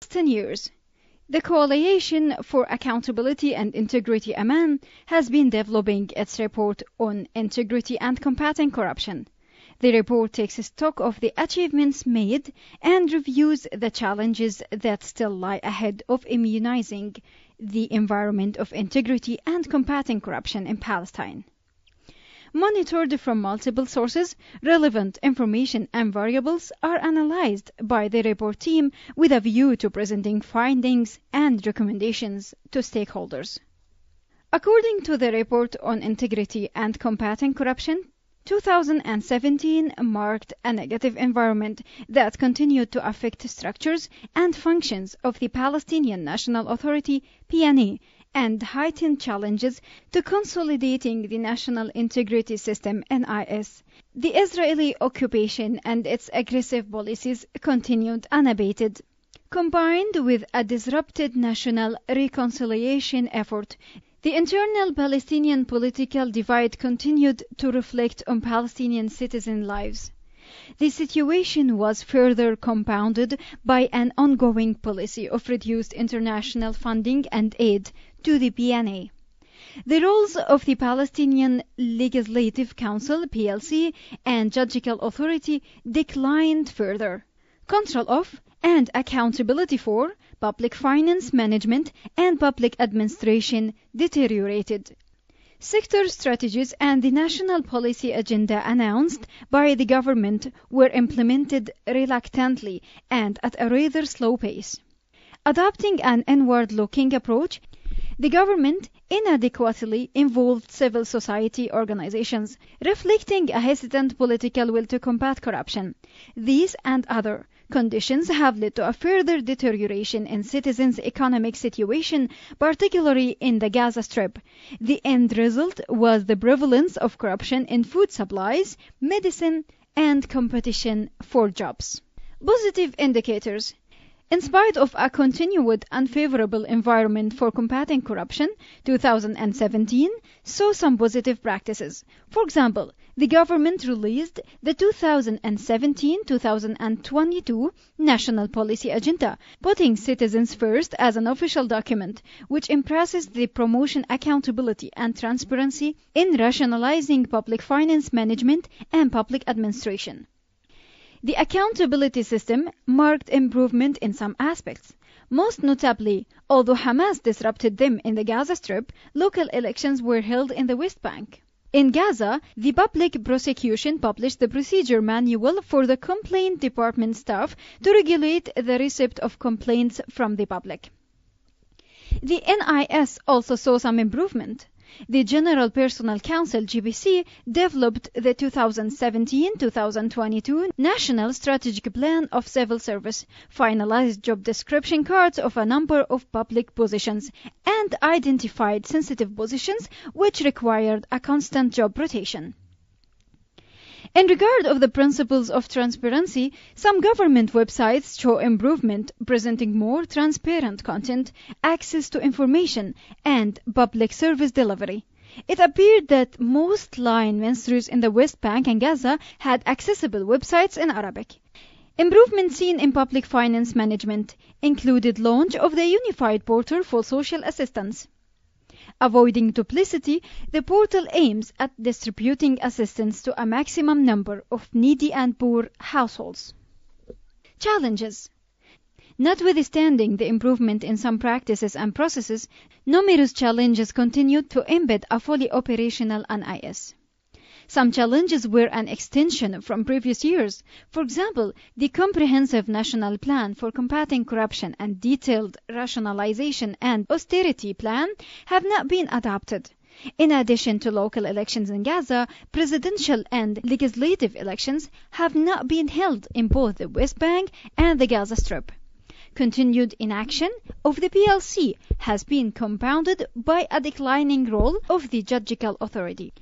10 years. The Coalition for Accountability and Integrity Aman has been developing its report on integrity and combating corruption. The report takes stock of the achievements made and reviews the challenges that still lie ahead of immunizing the environment of integrity and combating corruption in Palestine. Monitored from multiple sources, relevant information and variables are analyzed by the report team with a view to presenting findings and recommendations to stakeholders. According to the report on integrity and combating corruption, 2017 marked a negative environment that continued to affect structures and functions of the Palestinian National Authority (PNA) and heightened challenges to consolidating the national integrity system (NIS). The Israeli occupation and its aggressive policies continued unabated. Combined with a disrupted national reconciliation effort, the internal Palestinian political divide continued to reflect on Palestinian citizen lives. The situation was further compounded by an ongoing policy of reduced international funding and aid to the PNA. The roles of the Palestinian Legislative Council (PLC) and Judicial Authority declined further. Control of and accountability for public finance management and public administration deteriorated. Sector strategies and the national policy agenda announced by the government were implemented reluctantly and at a rather slow pace. Adopting an inward-looking approach, the government inadequately involved civil society organizations, reflecting a hesitant political will to combat corruption. These and other conditions have led to a further deterioration in citizens' economic situation, particularly in the Gaza Strip. The end result was the prevalence of corruption in food supplies, medicine, and competition for jobs. Positive indicators. In spite of a continued unfavorable environment for combating corruption, 2017 saw some positive practices. For example, the government released the 2017-2022 National Policy Agenda, putting citizens first as an official document, which emphasizes the promotion accountability and transparency in rationalizing public finance management and public administration. The accountability system marked improvement in some aspects. Most notably, although Hamas disrupted them in the Gaza Strip, local elections were held in the West Bank. In Gaza, the public prosecution published the procedure manual for the complaint department staff to regulate the receipt of complaints from the public. The NIS also saw some improvement. The General Personnel Council (GPC) developed the 2017-2022 National Strategic Plan of Civil Service, finalized job description cards of a number of public positions, and identified sensitive positions which required a constant job rotation. In regard of the principles of transparency, some government websites show improvement, presenting more transparent content, access to information, and public service delivery. It appeared that most line ministries in the West Bank and Gaza had accessible websites in Arabic. Improvements seen in public finance management included launch of the unified portal for social assistance. Avoiding duplicity, the portal aims at distributing assistance to a maximum number of needy and poor households. Challenges. Notwithstanding the improvement in some practices and processes, numerous challenges continued to embed a fully operational NIS. Some challenges were an extension from previous years. For example, the Comprehensive National Plan for Combating Corruption and Detailed Rationalization and Austerity Plan have not been adopted. In addition to local elections in Gaza, presidential and legislative elections have not been held in both the West Bank and the Gaza Strip. Continued inaction of the PLC has been compounded by a declining role of the Judicial Authority.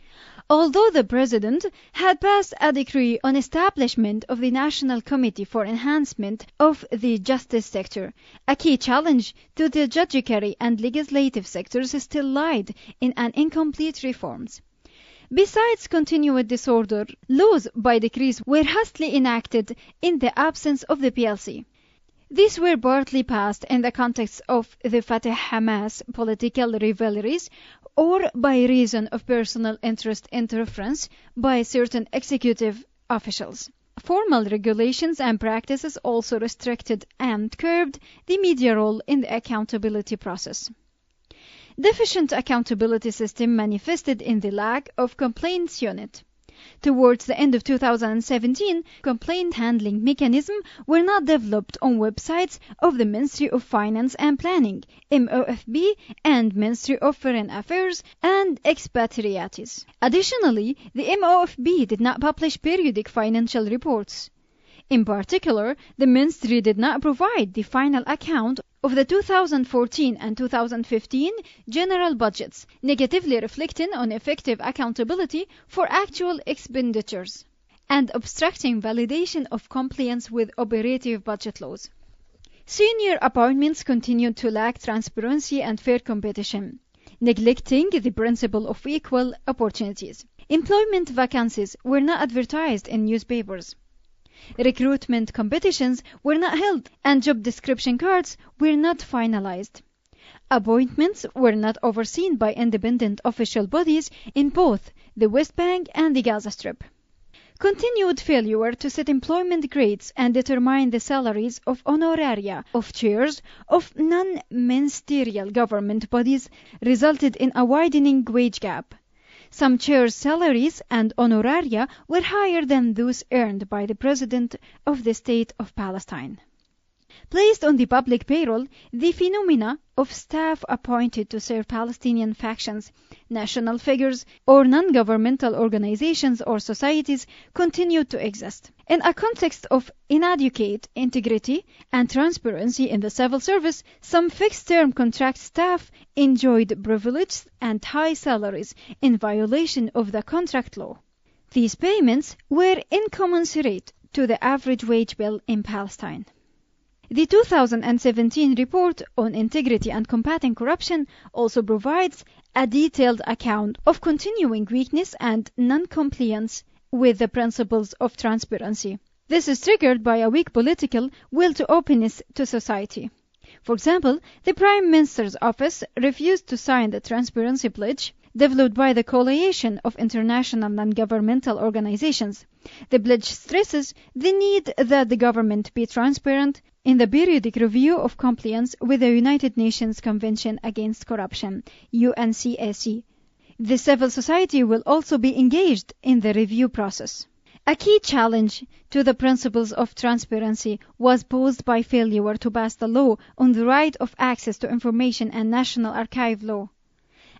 Although the President had passed a decree on establishment of the National Committee for Enhancement of the Justice Sector, a key challenge to the judiciary and legislative sectors still lied in an incomplete reforms. Besides continued disorder, laws by decrees were hastily enacted in the absence of the PLC. These were partly passed in the context of the Fatah-Hamas political rivalries or by reason of personal interest interference by certain executive officials. Formal regulations and practices also restricted and curbed the media role in the accountability process. Deficient accountability system manifested in the lack of complaints unit. Towards the end of 2017, complaint handling mechanisms were not developed on websites of the Ministry of Finance and Planning, MOFB, and Ministry of Foreign Affairs and Expatriates. Additionally, the MOFB did not publish periodic financial reports. In particular, the Ministry did not provide the final account of the 2014 and 2015 general budgets, negatively reflecting on effective accountability for actual expenditures and obstructing validation of compliance with operative budget laws. Senior appointments continued to lack transparency and fair competition, neglecting the principle of equal opportunities. Employment vacancies were not advertised in newspapers. Recruitment competitions were not held and job description cards were not finalized. Appointments were not overseen by independent official bodies in both the West Bank and the Gaza Strip. Continued failure to set employment grades and determine the salaries of honoraria of chairs of non-ministerial government bodies resulted in a widening wage gap. Some chairs' salaries and honoraria were higher than those earned by the President of the State of Palestine. Placed on the public payroll, the phenomena of staff appointed to serve Palestinian factions, national figures, or non-governmental organizations or societies continued to exist. In a context of inadequate integrity and transparency in the civil service, some fixed-term contract staff enjoyed privileged and high salaries in violation of the contract law. These payments were incommensurate to the average wage bill in Palestine. The 2017 report on integrity and combating corruption also provides a detailed account of continuing weakness and non-compliance with the principles of transparency. This is triggered by a weak political will to openness to society. For example, the Prime Minister's office refused to sign the transparency pledge developed by the Coalition of International Non-Governmental Organizations. The pledge stresses the need that the government be transparent in the periodic review of compliance with the United Nations Convention Against Corruption, UNCAC. The civil society will also be engaged in the review process. A key challenge to the principles of transparency was posed by failure to pass the law on the right of access to information and National Archive law.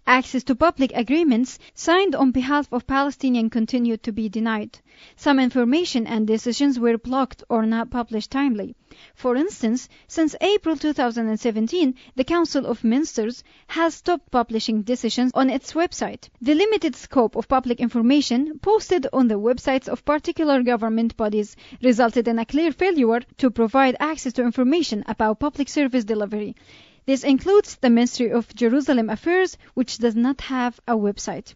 Access to public agreements signed on behalf of Palestinians continued to be denied. Some information and decisions were blocked or not published timely. For instance, since April 2017, the Council of Ministers has stopped publishing decisions on its website. The limited scope of public information posted on the websites of particular government bodies resulted in a clear failure to provide access to information about public service delivery. This includes the Ministry of Jerusalem Affairs, which does not have a website.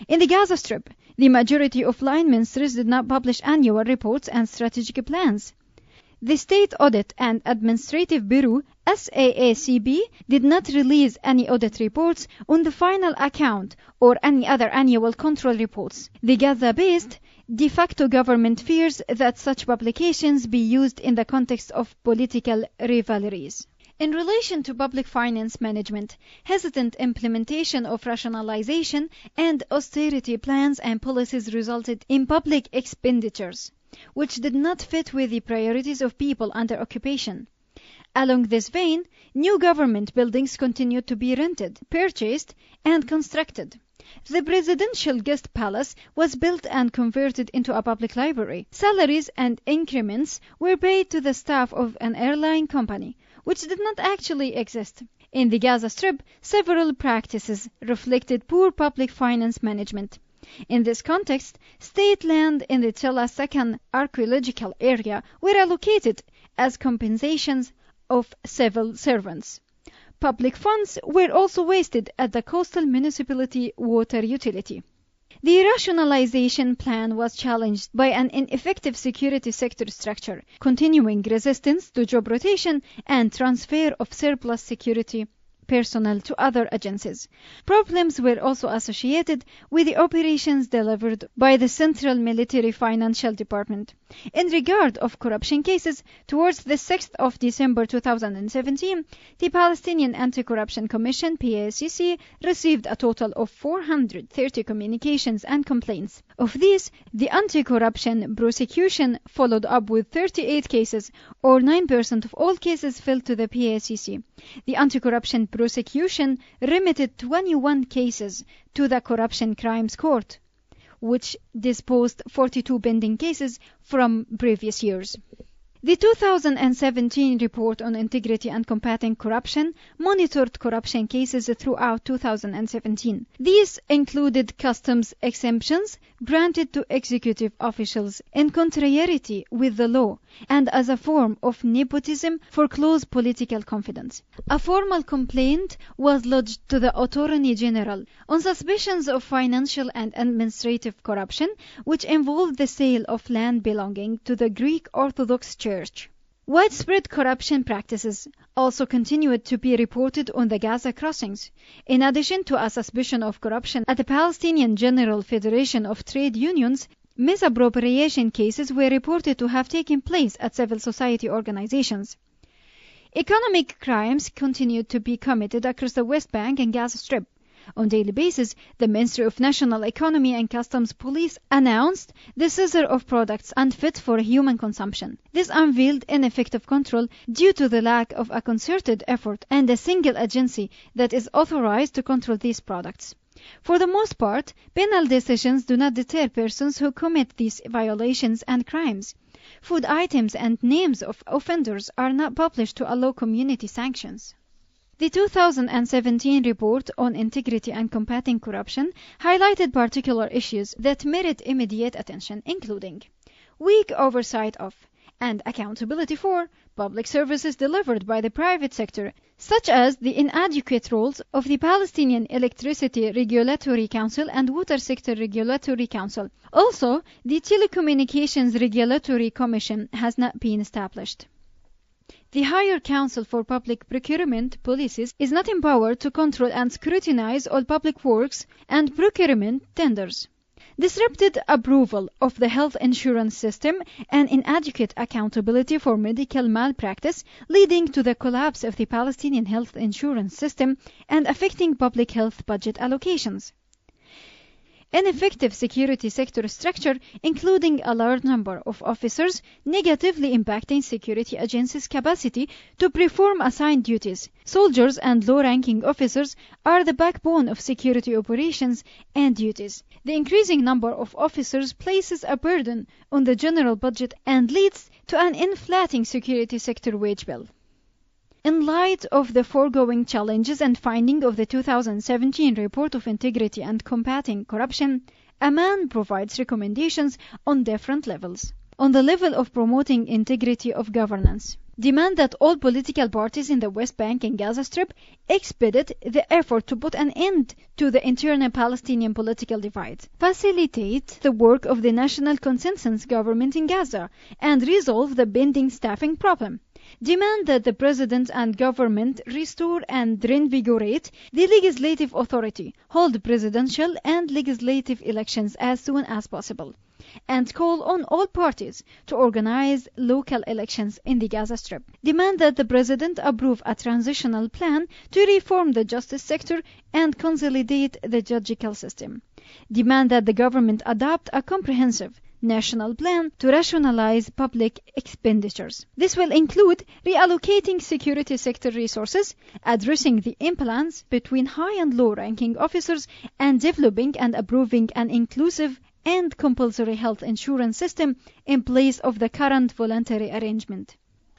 In the Gaza Strip, the majority of line ministers did not publish annual reports and strategic plans. The State Audit and Administrative Bureau, SAACB, did not release any audit reports on the final account or any other annual control reports. The Gaza-based de facto government fears that such publications be used in the context of political rivalries. In relation to public finance management, hesitant implementation of rationalization and austerity plans and policies resulted in public expenditures, which did not fit with the priorities of people under occupation. Along this vein, new government buildings continued to be rented, purchased, and constructed. The presidential guest palace was built and converted into a public library. Salaries and increments were paid to the staff of an airline company, which did not actually exist. In the Gaza Strip, several practices reflected poor public finance management. In this context, state land in the Tel Second archaeological area were allocated as compensations of civil servants. Public funds were also wasted at the coastal municipality water utility. The rationalization plan was challenged by an ineffective security sector structure, continuing resistance to job rotation and transfer of surplus security personnel to other agencies. Problems were also associated with the operations delivered by the Central Military Financial Department. In regard of corruption cases, towards the 6th of December 2017, the Palestinian Anti-Corruption Commission (PACC) received a total of 430 communications and complaints. Of these, the anti-corruption prosecution followed up with 38 cases, or 9% of all cases fell to the PACC. The anti-corruption prosecution remitted 21 cases to the Corruption Crimes Court, which disposed 42 pending cases from previous years. The 2017 report on integrity and combating corruption monitored corruption cases throughout 2017. These included customs exemptions granted to executive officials in contrariety with the law and as a form of nepotism for close political confidence. A formal complaint was lodged to the Attorney General on suspicions of financial and administrative corruption, which involved the sale of land belonging to the Greek Orthodox Church. Widespread corruption practices also continued to be reported on the Gaza crossings. In addition to a suspicion of corruption at the Palestinian General Federation of Trade Unions, misappropriation cases were reported to have taken place at civil society organizations. Economic crimes continued to be committed across the West Bank and Gaza Strip. On a daily basis, the Ministry of National Economy and Customs Police announced the seizure of products unfit for human consumption. This unveiled ineffective control due to the lack of a concerted effort and a single agency that is authorized to control these products. For the most part, penal decisions do not deter persons who commit these violations and crimes. Food items and names of offenders are not published to allow community sanctions. The 2017 report on integrity and combating corruption highlighted particular issues that merit immediate attention, including weak oversight of and accountability for public services delivered by the private sector, such as the inadequate roles of the Palestinian Electricity Regulatory Council and Water Sector Regulatory Council. Also, the Telecommunications Regulatory Commission has not been established. The Higher Council for Public Procurement Policies is not empowered to control and scrutinize all public works and procurement tenders. Disrupted approval of the health insurance system and inadequate accountability for medical malpractice, leading to the collapse of the Palestinian health insurance system and affecting public health budget allocations. Ineffective security sector structure, including a large number of officers, negatively impacting security agencies' capacity to perform assigned duties. Soldiers and low-ranking officers are the backbone of security operations and duties. The increasing number of officers places a burden on the general budget and leads to an inflating security sector wage bill. In light of the foregoing challenges and finding of the 2017 report of integrity and combating corruption, Aman provides recommendations on different levels. On the level of promoting integrity of governance, demand that all political parties in the West Bank and Gaza Strip expedite the effort to put an end to the internal Palestinian political divide, facilitate the work of the national consensus government in Gaza, and resolve the pending staffing problem. Demand that the President and government restore and reinvigorate the legislative authority, hold presidential and legislative elections as soon as possible, and call on all parties to organize local elections in the Gaza Strip. Demand that the President approve a transitional plan to reform the justice sector and consolidate the judicial system. Demand that the government adopt a comprehensive national plan to rationalize public expenditures. This will include reallocating security sector resources, addressing the imbalance between high and low-ranking officers, and developing and approving an inclusive and compulsory health insurance system in place of the current voluntary arrangement.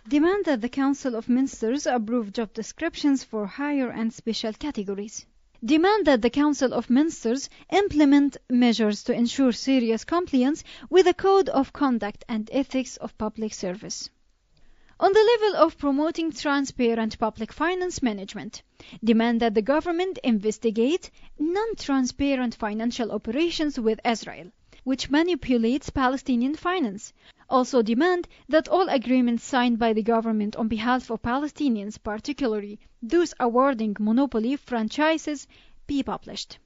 Demand that the Council of Ministers approve job descriptions for higher and special categories. Demand that the Council of Ministers implement measures to ensure serious compliance with the Code of Conduct and Ethics of Public Service. On the level of promoting transparent public finance management, demand that the government investigate non-transparent financial operations with Israel, which manipulates Palestinian finance. Also demand that all agreements signed by the government on behalf of Palestinians, particularly those awarding monopoly franchises, be published.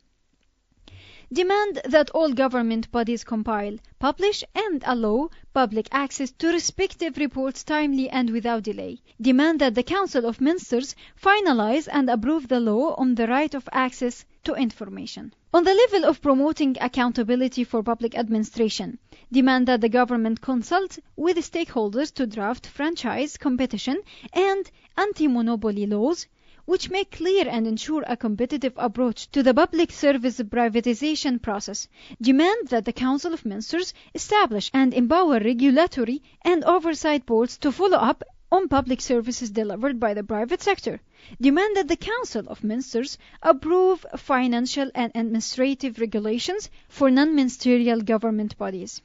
Demand that all government bodies compile, publish and allow public access to respective reports timely and without delay. Demand that the Council of Ministers finalize and approve the law on the right of access to information. On the level of promoting accountability for public administration, demand that the government consult with stakeholders to draft franchise, competition and anti-monopoly laws which make clear and ensure a competitive approach to the public service privatization process. Demand that the Council of Ministers establish and empower regulatory and oversight boards to follow up on public services delivered by the private sector. Demand that the Council of Ministers approve financial and administrative regulations for non-ministerial government bodies.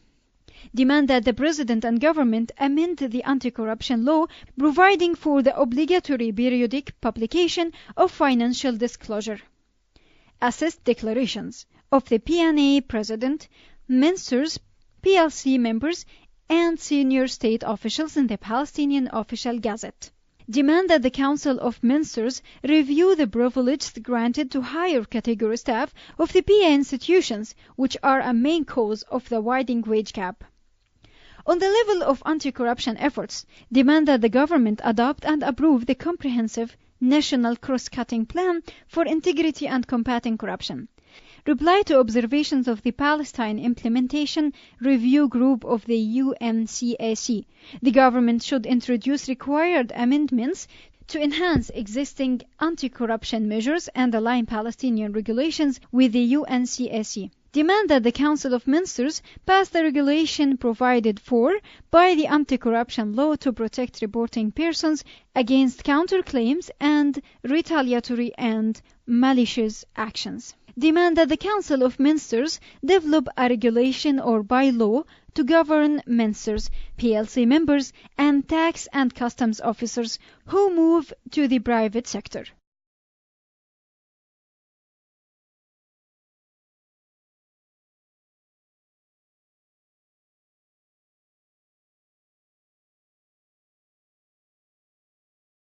Demand that the President and government amend the anti-corruption law, providing for the obligatory periodic publication of financial disclosure. Assist declarations of the PNA President, ministers, PLC members, and senior state officials in the Palestinian Official Gazette. Demand that the Council of Ministers review the privileges granted to higher category staff of the PA institutions, which are a main cause of the widening wage gap. On the level of anti-corruption efforts, demand that the government adopt and approve the comprehensive national cross-cutting plan for integrity and combating corruption. Reply to observations of the Palestine Implementation Review Group of the UNCAC. The government should introduce required amendments to enhance existing anti-corruption measures and align Palestinian regulations with the UNCAC. Demand that the Council of Ministers pass the regulation provided for by the anti-corruption law to protect reporting persons against counterclaims and retaliatory and malicious actions. Demand that the Council of Ministers develop a regulation or bylaw to govern ministers, PLC members, and tax and customs officers who move to the private sector.